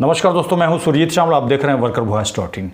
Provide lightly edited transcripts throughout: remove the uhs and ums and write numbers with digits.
नमस्कार दोस्तों, मैं हूं सुरजीत श्यामल। आप देख रहे हैं वर्कर वॉइस .in।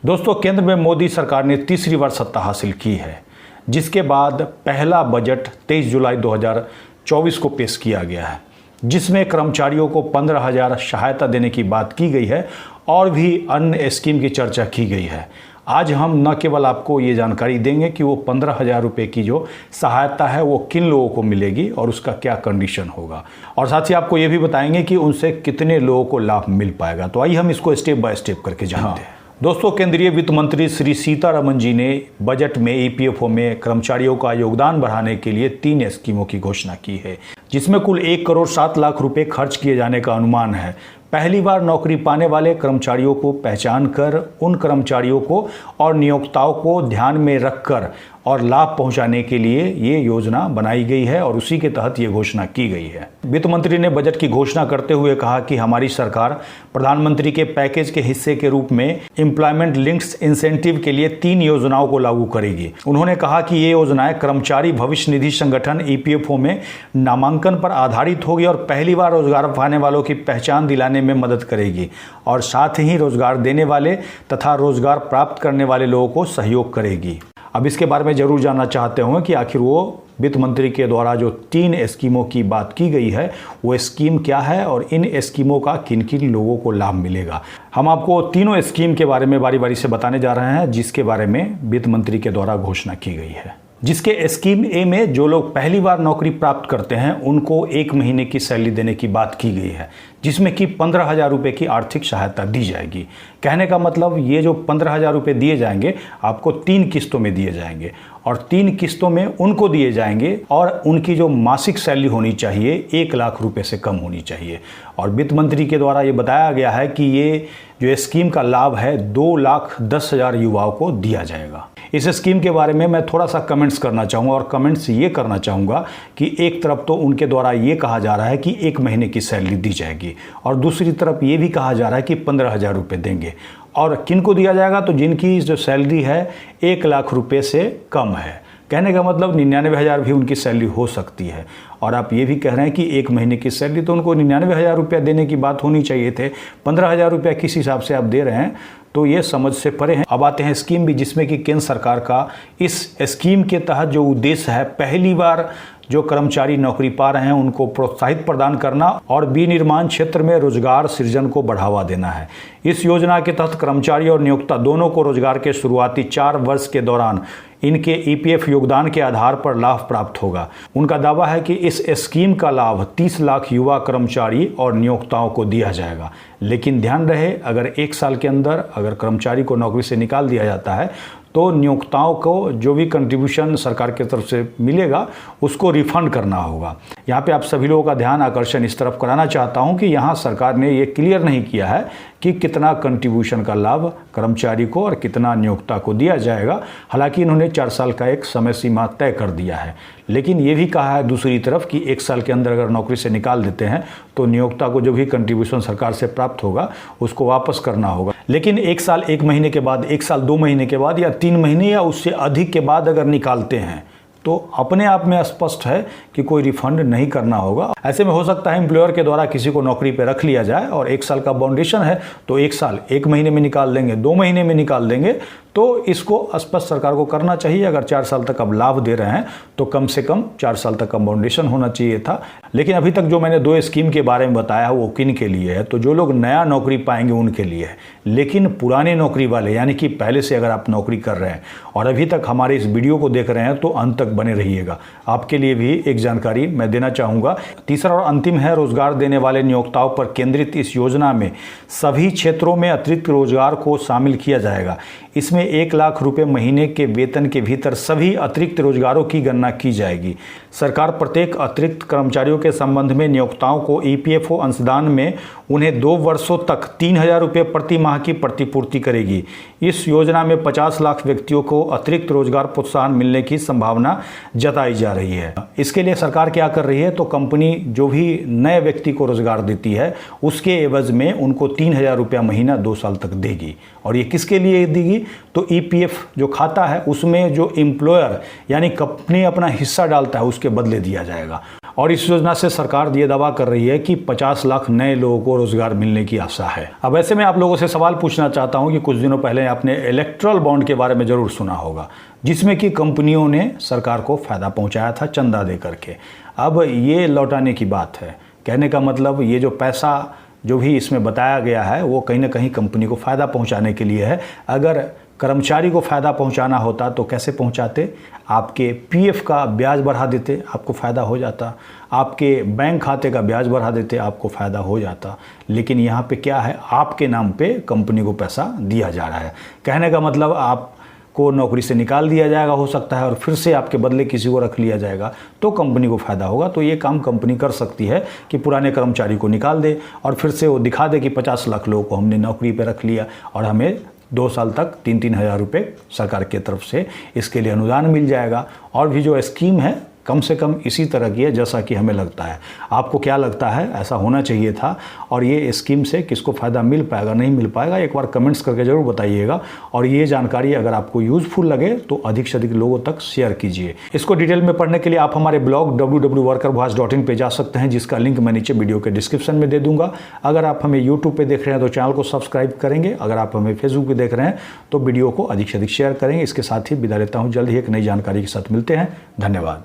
दोस्तों, केंद्र में मोदी सरकार ने तीसरी बार सत्ता हासिल की है, जिसके बाद पहला बजट 23 जुलाई 2024 को पेश किया गया है, जिसमें कर्मचारियों को 15,000 सहायता देने की बात की गई है और भी अन्य स्कीम की चर्चा की गई है। आज हम न केवल आपको ये जानकारी देंगे कि वो 15,000 रुपये की जो सहायता है वो किन लोगों को मिलेगी और उसका क्या कंडीशन होगा, और साथ ही आपको ये भी बताएंगे कि उनसे कितने लोगों को लाभ मिल पाएगा। तो आइए हम इसको स्टेप बाय स्टेप करके जानते हैं। दोस्तों, केंद्रीय वित्त मंत्री श्री सीतारमण जी ने बजट में ईपीएफओ में कर्मचारियों का योगदान बढ़ाने के लिए 3 स्कीमों की घोषणा की है, जिसमें कुल 1,07,00,000 रुपये खर्च किए जाने का अनुमान है। पहली बार नौकरी पाने वाले कर्मचारियों को पहचान कर उन कर्मचारियों को और नियोक्ताओं को ध्यान में रखकर और लाभ पहुंचाने के लिए ये योजना बनाई गई है और उसी के तहत ये घोषणा की गई है। वित्त मंत्री ने बजट की घोषणा करते हुए कहा कि हमारी सरकार प्रधानमंत्री के पैकेज के हिस्से के रूप में एम्प्लॉयमेंट लिंक्ड इंसेंटिव के लिए 3 योजनाओं को लागू करेगी। उन्होंने कहा कि ये योजनाएं कर्मचारी भविष्य निधि संगठन ईपीएफओ में नामांकन पर आधारित होगी और पहली बार रोजगार पाने वालों की पहचान दिलाने में मदद करेगी और साथ ही रोजगार देने वाले तथा रोजगार प्राप्त करने वाले लोगों को सहयोग करेगी। अब इसके बारे में जरूर जानना चाहते होंगे कि आखिर वो वित्त मंत्री के द्वारा जो 3 स्कीमों की बात की गई है वो स्कीम क्या है और इन स्कीमों का किन किन लोगों को लाभ मिलेगा। हम आपको तीनों स्कीम के बारे में बारी बारी से बताने जा रहे हैं, जिसके बारे में वित्त मंत्री के द्वारा घोषणा की गई है। जिसके स्कीम ए में जो लोग पहली बार नौकरी प्राप्त करते हैं उनको 1 महीने की सैलरी देने की बात की गई है, जिसमें कि 15,000 रुपये की आर्थिक सहायता दी जाएगी। कहने का मतलब ये जो 15,000 रुपये दिए जाएंगे आपको 3 किस्तों में दिए जाएंगे और 3 किस्तों में उनको दिए जाएंगे और उनकी जो मासिक सैलरी होनी चाहिए 1 लाख रुपये से कम होनी चाहिए। और वित्त मंत्री के द्वारा ये बताया गया है कि ये जो स्कीम का लाभ है 2,10,000 युवाओं को दिया जाएगा। इस स्कीम के बारे में मैं थोड़ा सा कमेंट्स करना चाहूँगा और कमेंट्स ये करना चाहूँगा कि एक तरफ तो उनके द्वारा ये कहा जा रहा है कि 1 महीने की सैलरी दी जाएगी और दूसरी तरफ ये भी कहा जा रहा है कि 15,000 रुपये देंगे। और किन को दिया जाएगा? तो जिनकी जो सैलरी है 1 लाख रुपये से कम है। कहने का मतलब 99,000 भी उनकी सैलरी हो सकती है। और आप ये भी कह रहे हैं कि 1 महीने की सैलरी, तो उनको 99,000 रुपया देने की बात होनी चाहिए थे। 15,000 रुपया किस हिसाब से आप दे रहे हैं तो ये समझ से परे हैं। अब आते हैं स्कीम भी, जिसमें कि केंद्र सरकार का इस स्कीम के तहत जो उद्देश्य है, पहली बार जो कर्मचारी नौकरी पा रहे हैं उनको प्रोत्साहित प्रदान करना और विनिर्माण क्षेत्र में रोजगार सृजन को बढ़ावा देना है। इस योजना के तहत कर्मचारी और नियोक्ता दोनों को रोजगार के शुरुआती 4 वर्ष के दौरान इनके ईपीएफ योगदान के आधार पर लाभ प्राप्त होगा। उनका दावा है कि इस स्कीम का लाभ 30 लाख युवा कर्मचारी और नियोक्ताओं को दिया जाएगा। लेकिन ध्यान रहे, अगर 1 साल के अंदर अगर कर्मचारी को नौकरी से निकाल दिया जाता है तो नियोक्ताओं को जो भी कंट्रीब्यूशन सरकार की तरफ से मिलेगा उसको रिफंड करना होगा। यहाँ पे आप सभी लोगों का ध्यान आकर्षण इस तरफ कराना चाहता हूँ कि यहाँ सरकार ने ये क्लियर नहीं किया है कि कितना कंट्रीब्यूशन का लाभ कर्मचारी को और कितना नियोक्ता को दिया जाएगा। हालांकि इन्होंने 4 साल का एक समय सीमा तय कर दिया है, लेकिन ये भी कहा है दूसरी तरफ कि 1 साल के अंदर अगर नौकरी से निकाल देते हैं तो नियोक्ता को जो भी कंट्रीब्यूशन सरकार से प्राप्त होगा उसको वापस करना होगा। लेकिन 1 साल 1 महीने के बाद, 1 साल 2 महीने के बाद या 3 महीने या उससे अधिक के बाद अगर निकालते हैं तो अपने आप में स्पष्ट है कि कोई रिफंड नहीं करना होगा। ऐसे में हो सकता है एम्प्लॉयर के द्वारा किसी को नौकरी पे रख लिया जाए और 1 साल का बाउंडेशन है तो 1 साल 1 महीने में निकाल देंगे, 2 महीने में निकाल देंगे। तो इसको स्पष्ट सरकार को करना चाहिए। अगर 4 साल तक अब लाभ दे रहे हैं तो कम से कम 4 साल तक का बाउंडेशन होना चाहिए था। लेकिन अभी तक जो मैंने 2 स्कीम के बारे में बताया वो किन के लिए है? तो जो लोग नया नौकरी पाएंगे उनके लिए है। लेकिन पुराने नौकरी वाले, यानी कि पहले से अगर आप नौकरी कर रहे हैं और अभी तक हमारे इस वीडियो को देख रहे हैं तो अंत तक बने रहिएगा। आपके लिए भी एक जानकारी मैं देना चाहूँगा। तीसरा और अंतिम है, रोजगार देने वाले नियोक्ताओं पर केंद्रित इस योजना में सभी क्षेत्रों में अतिरिक्त रोजगार को शामिल किया जाएगा। इसमें 1 लाख रुपए महीने के वेतन के भीतर सभी अतिरिक्त रोजगारों की गणना की जाएगी। सरकार प्रत्येक अतिरिक्त कर्मचारियों के संबंध में नियोक्ताओं को ईपीएफओ अंशदान में उन्हें 2 वर्षों तक 3,000 रुपये प्रति माह की प्रतिपूर्ति करेगी। इस योजना में 50 लाख व्यक्तियों को अतिरिक्त रोजगार प्रोत्साहन मिलने की संभावना जताई जा रही है। इसके लिए सरकार क्या कर रही है? तो कंपनी जो भी नए व्यक्ति को रोजगार देती है उसके एवज में उनको 3,000 रुपया महीना 2 साल तक देगी। और ये किसके लिए देगी? तो ईपीएफ जो खाता है उसमें जो एम्प्लॉयर यानी कंपनी अपना हिस्सा डालता है उसके बदले दिया जाएगा। और इस योजना से सरकार ये दावा कर रही है कि 50 लाख नए लोगों को रोजगार मिलने की आशा है। अब ऐसे में आप लोगों से सवाल पूछना चाहता हूं कि कुछ दिनों पहले आपने इलेक्ट्रल बॉन्ड के बारे में जरूर सुना होगा, जिसमें कि कंपनियों ने सरकार को फायदा पहुंचाया था चंदा दे करके। अब ये लौटाने की बात है। कहने का मतलब ये जो पैसा जो भी इसमें बताया गया है वो कहीं ना कहीं कंपनी को फ़ायदा पहुंचाने के लिए है। अगर कर्मचारी को फ़ायदा पहुंचाना होता तो कैसे पहुंचाते? आपके पीएफ का ब्याज बढ़ा देते, आपको फ़ायदा हो जाता। आपके बैंक खाते का ब्याज बढ़ा देते, आपको फ़ायदा हो जाता। लेकिन यहाँ पे क्या है, आपके नाम पे कंपनी को पैसा दिया जा रहा है। कहने का मतलब आप को नौकरी से निकाल दिया जाएगा हो सकता है, और फिर से आपके बदले किसी को रख लिया जाएगा तो कंपनी को फ़ायदा होगा। तो ये काम कंपनी कर सकती है कि पुराने कर्मचारी को निकाल दे और फिर से वो दिखा दे कि 50 लाख लोगों को हमने नौकरी पे रख लिया और हमें 2 साल तक 3-3 हज़ार रुपये सरकार की तरफ से इसके लिए अनुदान मिल जाएगा। और भी जो स्कीम है कम से कम इसी तरह की है जैसा कि हमें लगता है। आपको क्या लगता है? ऐसा होना चाहिए था। और ये स्कीम से किसको फ़ायदा मिल पाएगा नहीं मिल पाएगा, एक बार कमेंट्स करके ज़रूर बताइएगा। और ये जानकारी अगर आपको यूज़फुल लगे तो अधिक से अधिक लोगों तक शेयर कीजिए। इसको डिटेल में पढ़ने के लिए आप हमारे ब्लॉग www.workervoice.in पे जा सकते हैं, जिसका लिंक मैं नीचे वीडियो के डिस्क्रिप्शन में दे दूंगा। अगर आप हमें यूट्यूब पर देख रहे हैं तो चैनल को सब्सक्राइब करेंगे। अगर आप हमें फेसबुक पर देख रहे हैं तो वीडियो को अधिक से अधिक शेयर करेंगे। इसके साथ ही विदा लेता हूँ। जल्द ही एक नई जानकारी के साथ मिलते हैं। धन्यवाद।